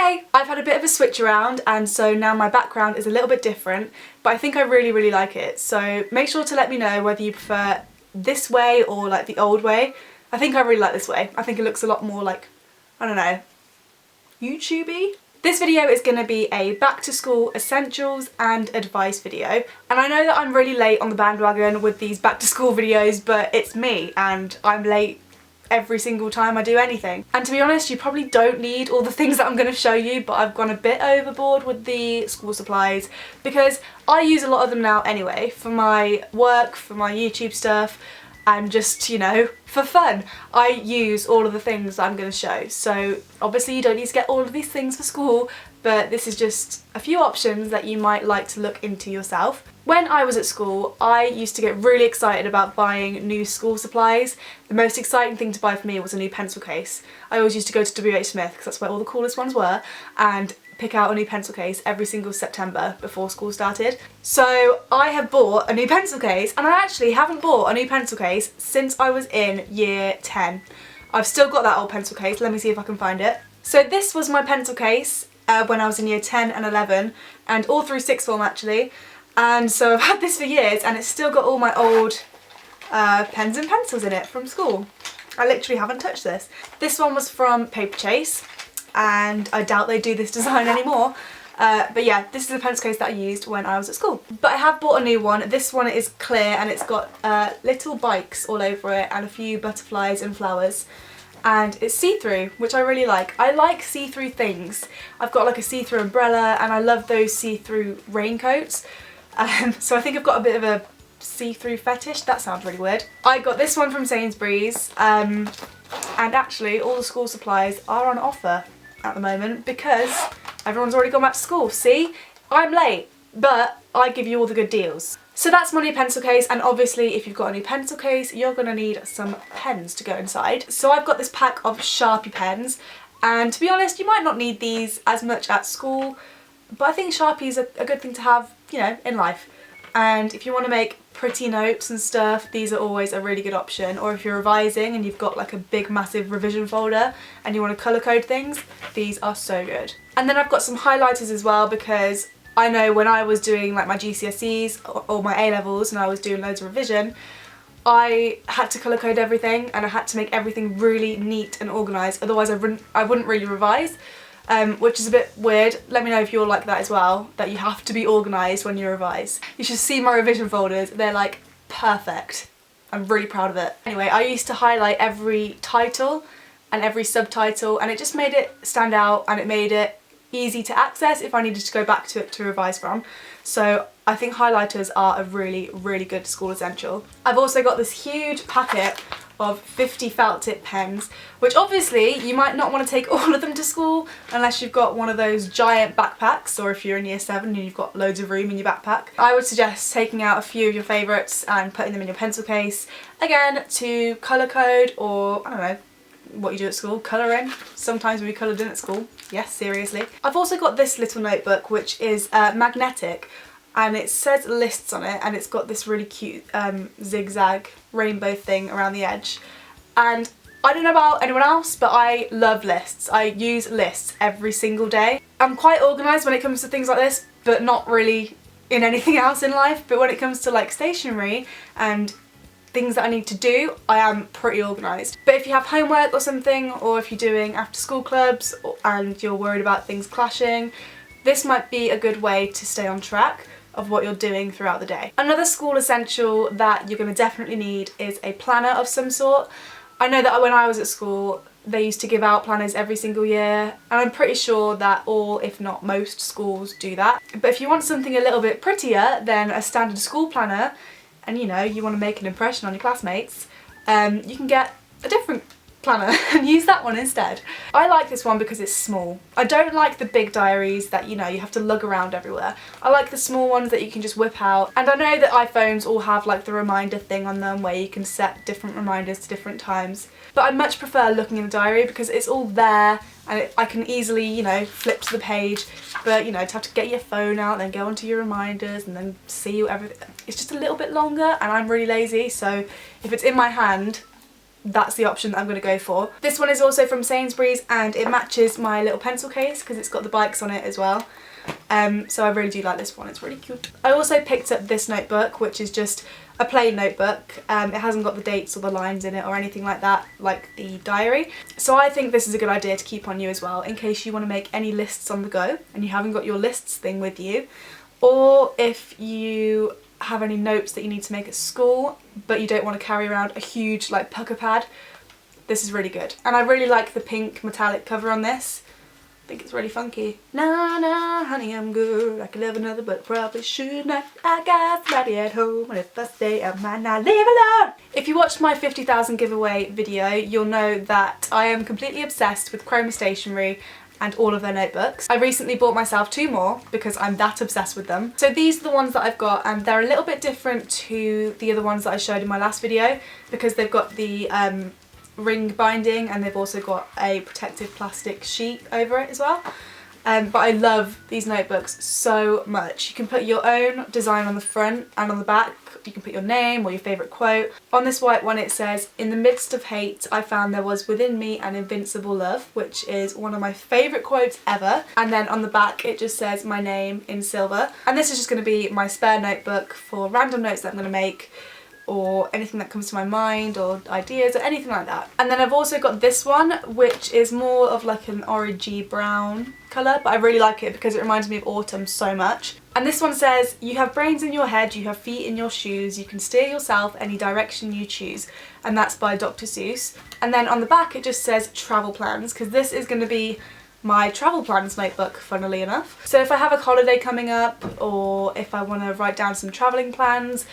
Hey! I've had a bit of a switch around and so now my background is a little bit different, but I think I really like it. So make sure to let me know whether you prefer this way or like the old way. I think I really like this way. I think it looks a lot more like, I don't know, YouTubey? This video is going to be a back to school essentials and advice video, and I know that I'm really late on the bandwagon with these back to school videos, but it's me and I'm late every single time I do anything. And to be honest, you probably don't need all the things that I'm going to show you, but I've gone a bit overboard with the school supplies because I use a lot of them now anyway, for my work, for my YouTube stuff, and just, you know, for fun. I use all of the things that I'm going to show. So obviously you don't need to get all of these things for school, but this is just a few options that you might like to look into yourself. When I was at school, I used to get really excited about buying new school supplies. The most exciting thing to buy for me was a new pencil case. I always used to go to WH Smith because that's where all the coolest ones were, and pick out a new pencil case every single September before school started. So I have bought a new pencil case, and I actually haven't bought a new pencil case since I was in year 10. I've still got that old pencil case. Let me see if I can find it. So this was my pencil case when I was in year 10 and 11, and all through sixth form actually. And so I've had this for years and it's still got all my old pens and pencils in it from school. I literally haven't touched this. This one was from Paper Chase, and I doubt they do this design anymore. But yeah, this is a pencil case that I used when I was at school. But I have bought a new one. This one is clear and it's got little bikes all over it and a few butterflies and flowers. And it's see-through, which I really like. I like see-through things. I've got like a see-through umbrella and I love those see-through raincoats. So I think I've got a bit of a see-through fetish. That sounds really weird. I got this one from Sainsbury's, and actually all the school supplies are on offer at the moment because everyone's already gone back to school. See? I'm late, but I give you all the good deals. So that's my new pencil case, and obviously if you've got a new pencil case, you're going to need some pens to go inside. So I've got this pack of Sharpie pens, and to be honest, you might not need these as much at school, but I think Sharpie's a good thing to have, you know, in life. And if you want to make pretty notes and stuff, these are always a really good option. Or if you're revising and you've got like a big massive revision folder and you want to colour code things, these are so good. And then I've got some highlighters as well, because I know when I was doing like my GCSEs or my A-levels and I was doing loads of revision, I had to colour code everything and I had to make everything really neat and organised, otherwise I wouldn't really revise. Which is a bit weird. Let me know if you're like that as well, that you have to be organised when you revise. You should see my revision folders, they're like perfect. I'm really proud of it. Anyway, I used to highlight every title and every subtitle, and it just made it stand out and it made it easy to access if I needed to go back to it to revise from. So I think highlighters are a really good school essential. I've also got this huge packet of 50 felt tip pens, which obviously you might not want to take all of them to school unless you've got one of those giant backpacks, or if you're in year 7 and you've got loads of room in your backpack. I would suggest taking out a few of your favourites and putting them in your pencil case, again to colour code, or I don't know what you do at school, colouring. Sometimes we coloured in at school, yes, seriously. I've also got this little notebook which is magnetic, and it says lists on it, and it's got this really cute zigzag rainbow thing around the edge. And I don't know about anyone else, but I love lists. I use lists every single day. I'm quite organised when it comes to things like this, but not really in anything else in life. But when it comes to like stationery and things that I need to do, I am pretty organised. But if you have homework or something, or if you're doing after school clubs and you're worried about things clashing, this might be a good way to stay on track of what you're doing throughout the day. Another school essential that you're going to definitely need is a planner of some sort. I know that when I was at school they used to give out planners every single year, and I'm pretty sure that all, if not most, schools do that. But if you want something a little bit prettier than a standard school planner, and you know, you want to make an impression on your classmates, you can get a different planner and use that one instead. I like this one because it's small. I don't like the big diaries that, you know, you have to lug around everywhere. I like the small ones that you can just whip out. And I know that iPhones all have like the reminder thing on them where you can set different reminders to different times. But I much prefer looking in the diary because it's all there and I can easily, you know, flip to the page. But, you know, to have to get your phone out, then go onto your reminders and then see everything, it's just a little bit longer, and I'm really lazy. So if it's in my hand, that's the option that I'm going to go for. This one is also from Sainsbury's and it matches my little pencil case because it's got the bikes on it as well. So I really do like this one, it's really cute. I also picked up this notebook, which is just a plain notebook. It hasn't got the dates or the lines in it or anything like that, like the diary. So I think this is a good idea to keep on you as well, in case you want to make any lists on the go and you haven't got your lists thing with you, or if you have any notes that you need to make at school but you don't want to carry around a huge like pucker pad. This is really good. And I really like the pink metallic cover on this. I think it's really funky. Nah, nah, honey, I'm good. I could love another, but probably should not. I got somebody at home, and if I stay, I might not live alone. If you watched my 50,000 giveaway video, you'll know that I am completely obsessed with Chroma Stationery and all of their notebooks. I recently bought myself 2 more because I'm that obsessed with them. So these are the ones that I've got, and they're a little bit different to the other ones that I showed in my last video because they've got the ring binding and they've also got a protective plastic sheet over it as well. But I love these notebooks so much. You can put your own design on the front and on the back. You can put your name or your favourite quote. On this white one it says, "In the midst of hate, I found there was within me an invincible love," which is one of my favourite quotes ever. And then on the back it just says my name in silver. And this is just going to be my spare notebook for random notes that I'm going to make, or anything that comes to my mind, or ideas, or anything like that. And then I've also got this one, which is more of like an orangey brown colour, but I really like it because it reminds me of autumn so much. And this one says, "You have brains in your head, you have feet in your shoes, you can steer yourself any direction you choose." And that's by Dr. Seuss. And then on the back it just says travel plans, because this is going to be my travel plans notebook, funnily enough. So if I have a holiday coming up, or if I want to write down some travelling plans,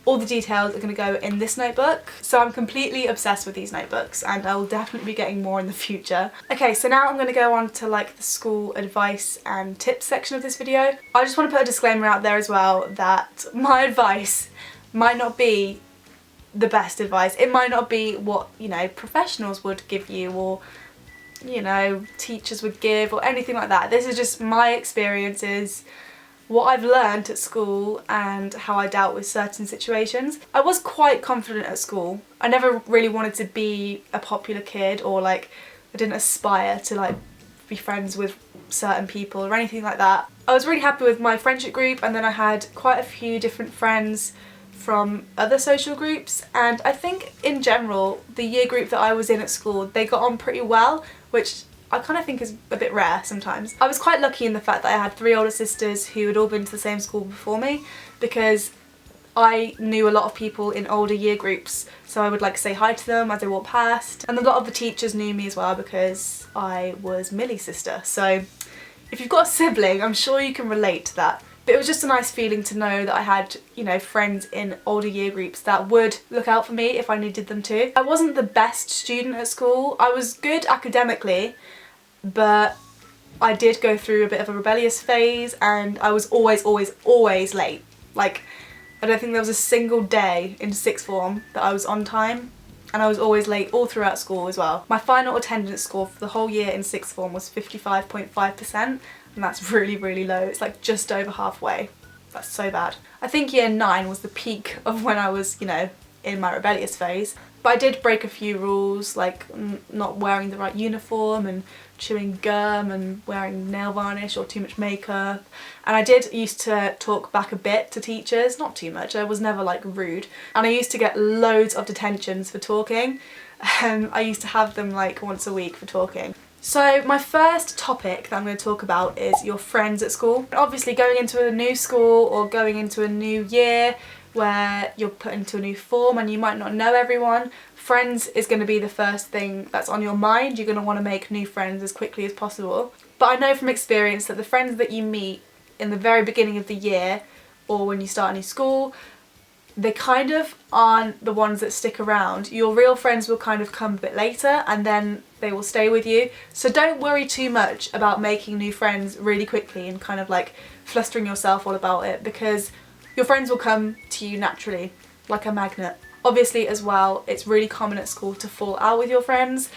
all the details are going to go in this notebook. So I'm completely obsessed with these notebooks and I will definitely be getting more in the future. Okay, so now I'm going to go on to like the school advice and tips section of this video. I just want to put a disclaimer out there as well that my advice might not be the best advice. It might not be what, you know, professionals would give you, or, you know, teachers would give, or anything like that. This is just my experiences, what I've learned at school and how I dealt with certain situations. I was quite confident at school. I never really wanted to be a popular kid, or like I didn't aspire to like be friends with certain people or anything like that. I was really happy with my friendship group, and then I had quite a few different friends from other social groups, and I think in general the year group that I was in at school, they got on pretty well, which I kind of think is a bit rare sometimes. I was quite lucky in the fact that I had 3 older sisters who had all been to the same school before me, because I knew a lot of people in older year groups, so I would like say hi to them as I walked past, and a lot of the teachers knew me as well because I was Millie's sister. So if you've got a sibling, I'm sure you can relate to that. But it was just a nice feeling to know that I had, you know, friends in older year groups that would look out for me if I needed them to. I wasn't the best student at school. I was good academically, but I did go through a bit of a rebellious phase, and I was always late. Like, I don't think there was a single day in 6th form that I was on time, and I was always late all throughout school as well. My final attendance score for the whole year in 6th form was 55.5%, and that's really, really low. It's like just over halfway. That's so bad. I think year 9 was the peak of when I was, you know, in my rebellious phase. But I did break a few rules, like not wearing the right uniform and chewing gum and wearing nail varnish or too much makeup. And I did used to talk back a bit to teachers, not too much. I was never like rude. And I used to get loads of detentions for talking. I used to have them like once a week for talking. So my first topic that I'm going to talk about is your friends at school. Obviously going into a new school or going into a new year where you're put into a new form and you might not know everyone, friends is going to be the first thing that's on your mind. You're going to want to make new friends as quickly as possible. But I know from experience that the friends that you meet in the very beginning of the year, or when you start a new school, they kind of aren't the ones that stick around. Your real friends will kind of come a bit later, and then they will stay with you. So don't worry too much about making new friends really quickly and kind of like flustering yourself all about it, because your friends will come to you naturally, like a magnet. Obviously as well, it's really common at school to fall out with your friends.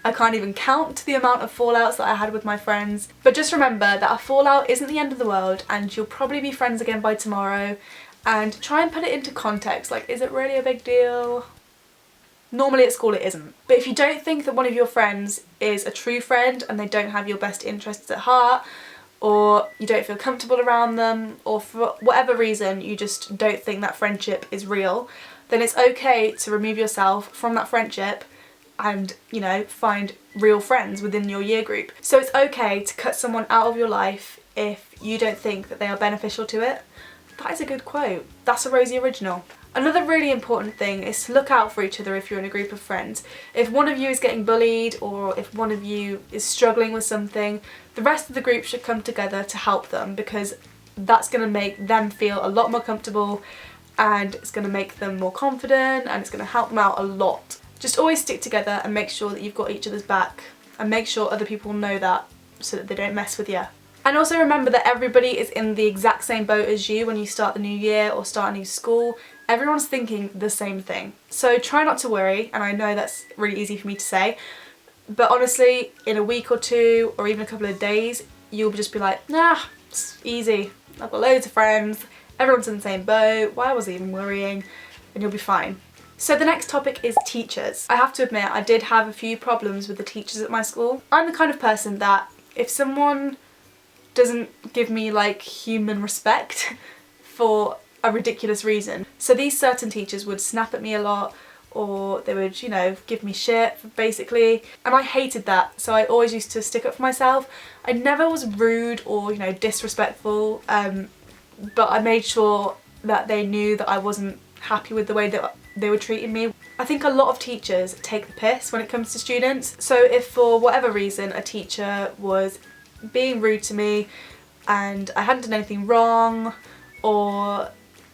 I can't even count the amount of fallouts that I had with my friends. But just remember that a fallout isn't the end of the world, and you'll probably be friends again by tomorrow. And try and put it into context, like, is it really a big deal? Normally at school it isn't. But if you don't think that one of your friends is a true friend and they don't have your best interests at heart, or you don't feel comfortable around them, or for whatever reason you just don't think that friendship is real, then it's okay to remove yourself from that friendship and, you know, find real friends within your year group. So it's okay to cut someone out of your life if you don't think that they are beneficial to it. That is a good quote. That's a Rosie original. Another really important thing is to look out for each other if you're in a group of friends. If one of you is getting bullied, or if one of you is struggling with something, the rest of the group should come together to help them, because that's going to make them feel a lot more comfortable, and it's going to make them more confident, and it's going to help them out a lot. Just always stick together and make sure that you've got each other's back, and make sure other people know that, so that they don't mess with you. And also remember that everybody is in the exact same boat as you when you start the new year or start a new school. Everyone's thinking the same thing. So try not to worry, and I know that's really easy for me to say, but honestly, in a week or two, or even a couple of days, you'll just be like, nah, it's easy. I've got loads of friends, everyone's in the same boat, why was I even worrying? And you'll be fine. So the next topic is teachers. I have to admit, I did have a few problems with the teachers at my school. I'm the kind of person that if someone doesn't give me like human respect for a ridiculous reason. So these certain teachers would snap at me a lot, or they would, you know, give me shit basically, and I hated that. So I always used to stick up for myself. I never was rude or, you know, disrespectful, but I made sure that they knew that I wasn't happy with the way that they were treating me. I think a lot of teachers take the piss when it comes to students. So if for whatever reason a teacher was being rude to me and I hadn't done anything wrong, or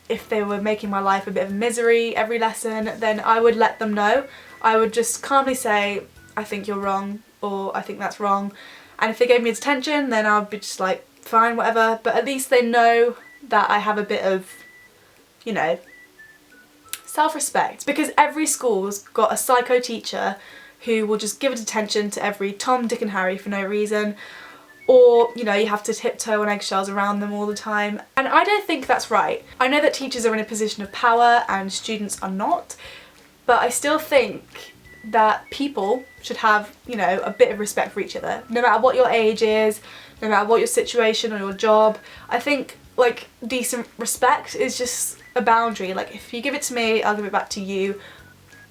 if they were making my life a bit of misery every lesson, then I would let them know. I would just calmly say, I think you're wrong, or I think that's wrong. And if they gave me detention, then I'd be just like, fine, whatever. But at least they know that I have a bit of, you know, self-respect. Because every school's got a psycho teacher who will just give detention to every Tom, Dick and Harry for no reason. Or, you know, you have to tiptoe on eggshells around them all the time. And I don't think that's right. I know that teachers are in a position of power and students are not, but I still think that people should have, you know, a bit of respect for each other. No matter what your age is, no matter what your situation or your job. I think, like, decent respect is just a boundary. Like, if you give it to me, I'll give it back to you.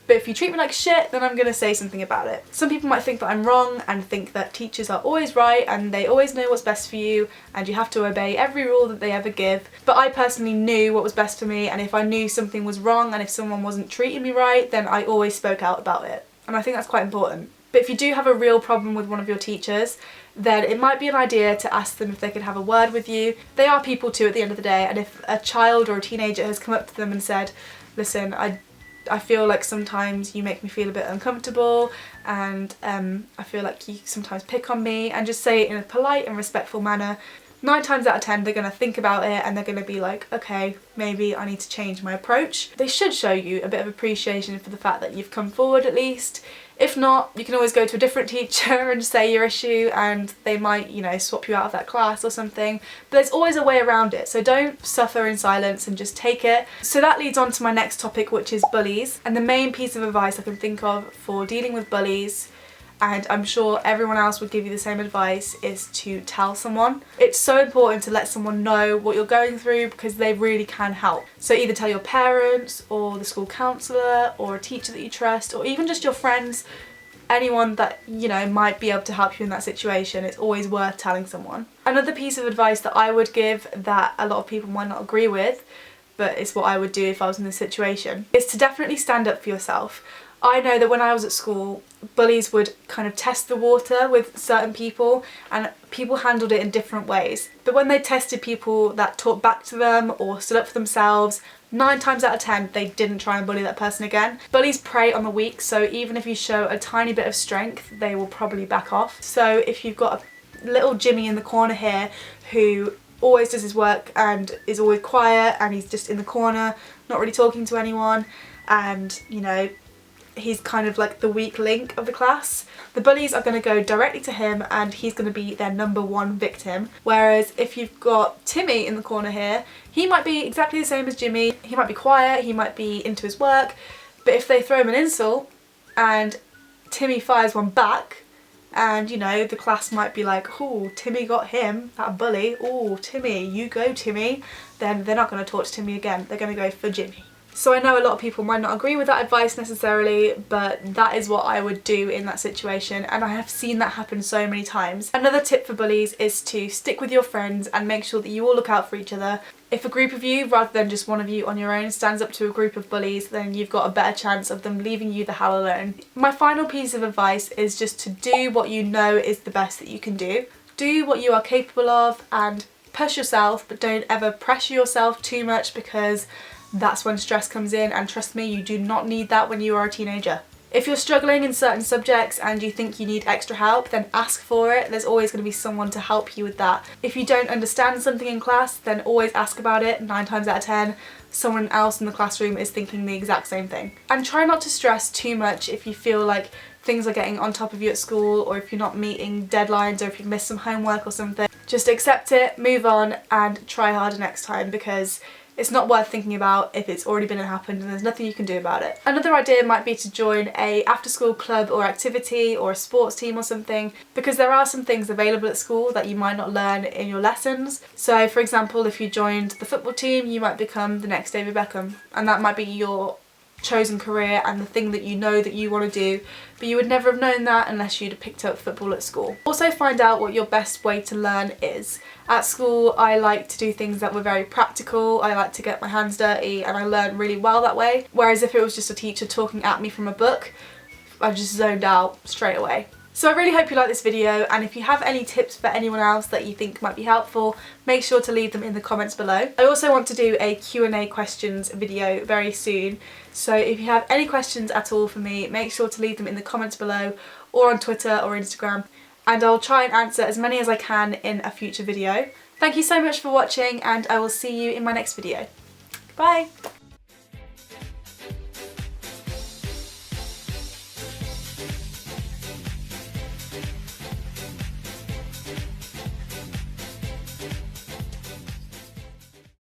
But if you treat me like shit, then I'm going to say something about it. Some people might think that I'm wrong and think that teachers are always right and they always know what's best for you and you have to obey every rule that they ever give. But I personally knew what was best for me, and if I knew something was wrong and if someone wasn't treating me right, then I always spoke out about it. And I think that's quite important. But if you do have a real problem with one of your teachers, then it might be an idea to ask them if they could have a word with you. They are people too at the end of the day, and if a child or a teenager has come up to them and said, listen, I feel like sometimes you make me feel a bit uncomfortable, and I feel like you sometimes pick on me, and just say it in a polite and respectful manner. 9 times out of 10 they're going to think about it and they're going to be like, okay, maybe I need to change my approach. They should show you a bit of appreciation for the fact that you've come forward at least. If not, you can always go to a different teacher and say your issue, and they might, you know, swap you out of that class or something. But there's always a way around it, so don't suffer in silence and just take it. So that leads on to my next topic, which is bullies. And the main piece of advice I can think of for dealing with bullies, and I'm sure everyone else would give you the same advice, is to tell someone. It's so important to let someone know what you're going through, because they really can help. So either tell your parents or the school counsellor or a teacher that you trust, or even just your friends, anyone that, you know, might be able to help you in that situation. It's always worth telling someone. Another piece of advice that I would give that a lot of people might not agree with, but it's what I would do if I was in this situation, is to definitely stand up for yourself. I know that when I was at school, bullies would kind of test the water with certain people, and people handled it in different ways. But when they tested people that talked back to them or stood up for themselves, 9 times out of 10 they didn't try and bully that person again. Bullies prey on the weak, so even if you show a tiny bit of strength, they will probably back off. So if you've got a little Jimmy in the corner here who always does his work and is always quiet, and he's just in the corner, not really talking to anyone, and, you know, he's kind of like the weak link of the class, the bullies are going to go directly to him and he's going to be their #1 victim. Whereas if you've got Timmy in the corner here, he might be exactly the same as Jimmy. He might be quiet, he might be into his work, but if they throw him an insult, and Timmy fires one back, and you know, the class might be like, oh, Timmy got him, that bully, oh, Timmy, you go Timmy, then they're not going to talk to Timmy again, they're going to go for Jimmy. So I know a lot of people might not agree with that advice necessarily, but that is what I would do in that situation, and I have seen that happen so many times. Another tip for bullies is to stick with your friends and make sure that you all look out for each other. If a group of you, rather than just one of you on your own, stands up to a group of bullies, then you've got a better chance of them leaving you the hell alone. My final piece of advice is just to do what you know is the best that you can do. Do what you are capable of and push yourself, but don't ever pressure yourself too much, because that's when stress comes in, and trust me, you do not need that when you are a teenager. If you're struggling in certain subjects and you think you need extra help, then ask for it. There's always going to be someone to help you with that. If you don't understand something in class, then always ask about it. 9 times out of 10, someone else in the classroom is thinking the exact same thing. And try not to stress too much if you feel like things are getting on top of you at school, or if you're not meeting deadlines, or if you've missed some homework or something. Just accept it, move on, and try harder next time, because it's not worth thinking about if it's already been happened and there's nothing you can do about it. Another idea might be to join a after-school club or activity or a sports team or something, because there are some things available at school that you might not learn in your lessons. So for example, if you joined the football team, you might become the next David Beckham, and that might be your chosen career and the thing that you know that you want to do, but you would never have known that unless you'd have picked up football at school. Also find out what your best way to learn is. At school I like to do things that were very practical, I like to get my hands dirty, and I learn really well that way, whereas if it was just a teacher talking at me from a book, I just zoned out straight away. So I really hope you like this video, and if you have any tips for anyone else that you think might be helpful, make sure to leave them in the comments below. I also want to do a Q&A questions video very soon, so if you have any questions at all for me, make sure to leave them in the comments below or on Twitter or Instagram, and I'll try and answer as many as I can in a future video. Thank you so much for watching, and I will see you in my next video. Bye!